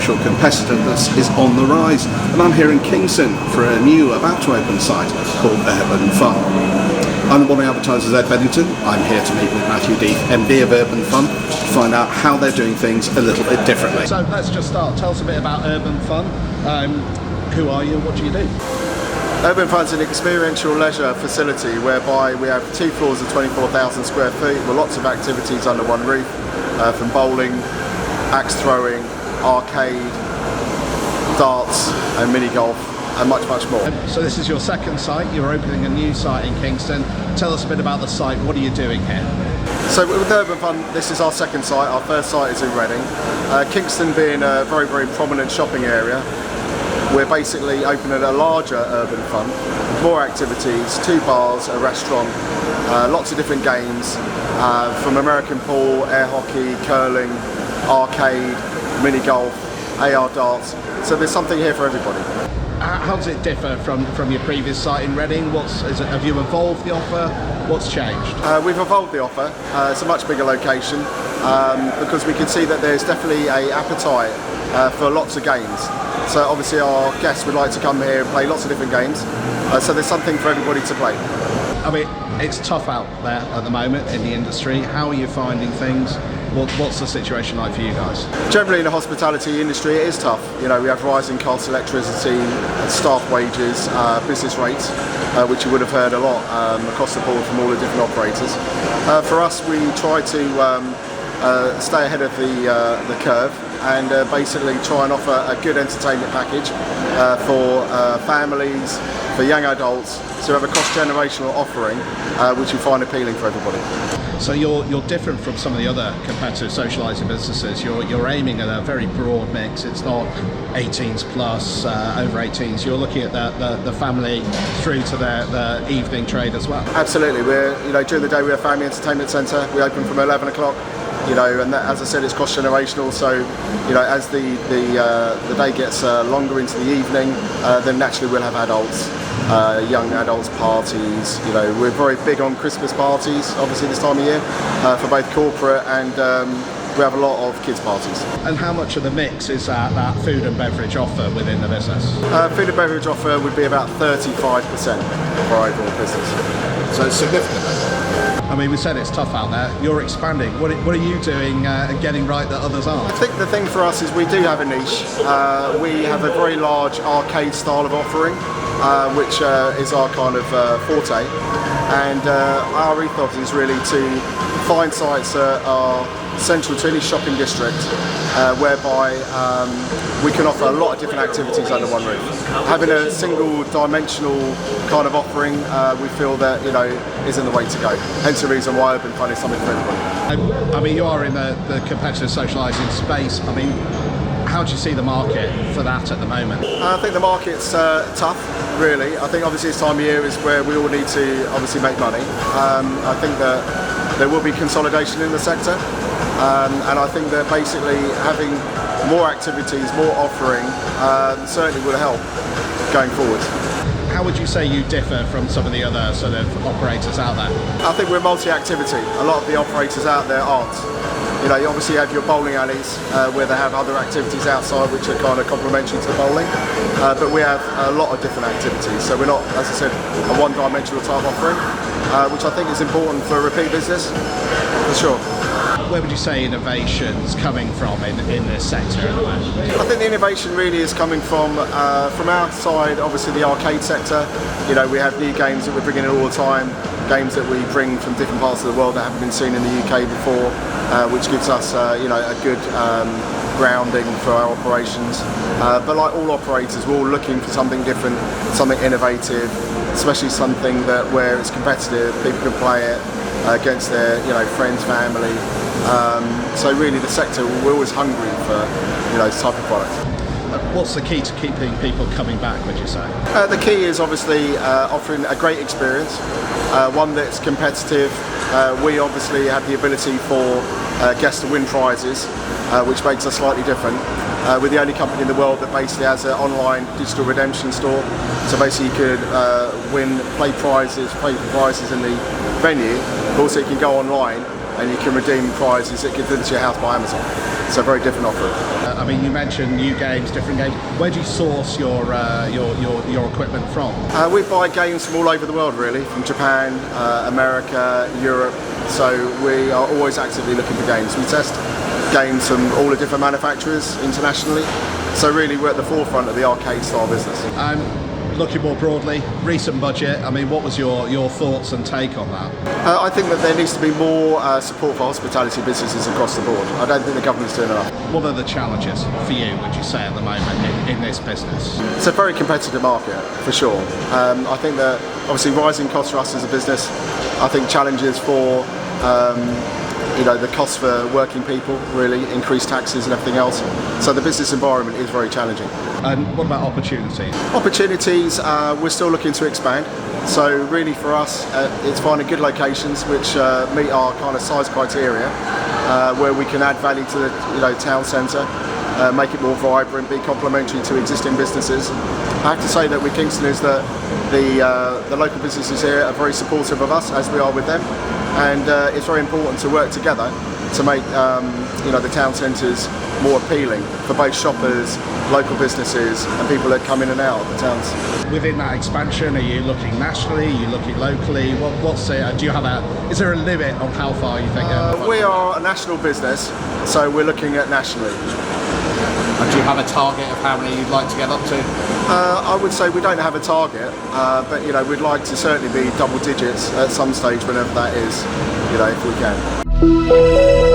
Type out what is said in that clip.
social competitiveness is on the rise, and I'm here in Kingston for a new, about to open site called Urban Fun. I'm the morning advertiser's Ed Beddington. I'm here to meet with Matthew Deeth, MD of Urban Fun, to find out how they're doing things a little bit differently. So let's just start. Tell us a bit about Urban Fun. Who are you? What do you do? Urban Fun's an experiential leisure facility whereby we have 2 floors of 24,000 square feet with lots of activities under one roof, from bowling, axe throwing, arcade, darts and mini golf and much more. So this is your second site. You're opening a new site in Kingston. Tell us a bit about the site. What are you doing here? So with Urban Fun, this is our second site. Our first site is in Reading. Kingston being a very prominent shopping area, we're basically opening a larger Urban Fun, more activities, 2 bars, a restaurant, lots of different games, from American pool, air hockey, curling, arcade, mini golf, AR darts. So there's something here for everybody. How does it differ from your previous site in Reading? Have you evolved the offer? What's changed? We've evolved the offer. It's a much bigger location because we can see that there's definitely an appetite for lots of games. So obviously our guests would like to come here and play lots of different games. So there's something for everybody to play. I mean, it's tough out there at the moment in the industry. How are you finding things? What's the situation like for you guys? Generally in the hospitality industry it is tough. You know, we have rising costs, electricity, staff wages, business rates, which you would have heard a lot across the board from all the different operators. For us, we try to stay ahead of the curve and basically try and offer a good entertainment package for families, for young adults, so we have a cross-generational offering which we find appealing for everybody. So you're different from some of the other competitive socialising businesses. You're aiming at a very broad mix. It's not 18s plus, over 18s. You're looking at the family through to the evening trade as well. Absolutely. During the day we're a family entertainment centre. We open from 11 o'clock. And that, as I said, it's cross-generational, so as the day gets longer into the evening, then naturally we'll have adults, young adults parties. We're very big on Christmas parties, obviously this time of year, for both corporate and we have a lot of kids parties. And how much of the mix is that food and beverage offer within the business? Food and beverage offer would be about 35% of our overall business. So it's significant. I mean, we said it's tough out there. You're expanding. What are you doing and getting right that others aren't? I think the thing for us is we do have a niche. We have a very large arcade style of offering, which is our kind of forte. And our ethos is really to find sites that are central to any shopping district, whereby we can offer a lot of different activities under one roof. Having a single dimensional kind of offering, we feel that isn't the way to go. Hence the reason why Urban Fun is something for everybody. I mean, you are in the competitive socialising space. I mean, how do you see the market for that at the moment? I think the market's tough, really. I think obviously this time of year is where we all need to obviously make money. I think that there will be consolidation in the sector, and I think that basically having more activities, more offering, certainly will help going forward. How would you say you differ from some of the other sort of operators out there? I think we're multi-activity. A lot of the operators out there aren't. You obviously have your bowling alleys where they have other activities outside which are kind of complementary to the bowling, but we have a lot of different activities. So we're not, as I said, a one-dimensional type offering, which I think is important for repeat business, for sure. Where would you say innovation's coming from in this sector at the moment? I think the innovation really is coming from our side, obviously the arcade sector. We have new games that we're bringing in all the time, games that we bring from different parts of the world that haven't been seen in the UK before, which gives us a good grounding for our operations. But like all operators, we're all looking for something different, something innovative, especially something where it's competitive, people can play it against their friends, family. So really the sector, we're always hungry for this type of product. What's the key to keeping people coming back, would you say? The key is obviously offering a great experience, one that's competitive. We obviously have the ability for guests to win prizes, which makes us slightly different. We're the only company in the world that basically has an online digital redemption store. So basically you could play for prizes in the venue, but also you can go online and you can redeem prizes that get delivered to your house by Amazon. So very different offering. I mean, you mentioned new games, different games. Where do you source your equipment from? We buy games from all over the world, really, from Japan, America, Europe. So we are always actively looking for games. We test games from all the different manufacturers internationally. So really, we're at the forefront of the arcade style business. Looking more broadly, recent budget, I mean, what was your thoughts and take on that? I think that there needs to be more support for hospitality businesses across the board. I don't think the government's doing enough. What are the challenges for you, would you say, at the moment in this business? It's a very competitive market, for sure. I think that obviously rising costs for us as a business, I think challenges for the cost for working people, really, increased taxes and everything else. So the business environment is very challenging. And what about opportunities? Opportunities, we're still looking to expand. So really for us, it's finding good locations which meet our kind of size criteria, where we can add value to the town centre, make it more vibrant, be complementary to existing businesses. I have to say that with Kingston is that the local businesses here are very supportive of us, as we are with them, and it's very important to work together to make the town centres more appealing for both shoppers, local businesses and people that come in and out of the towns. Within that expansion, are you looking nationally, are you looking locally? Is there a limit on how far you think? We are a national business, so we're looking at nationally. And do you have a target of how many you'd like to get up to? I would say we don't have a target, but we'd like to certainly be double digits at some stage, whenever that is, if we can.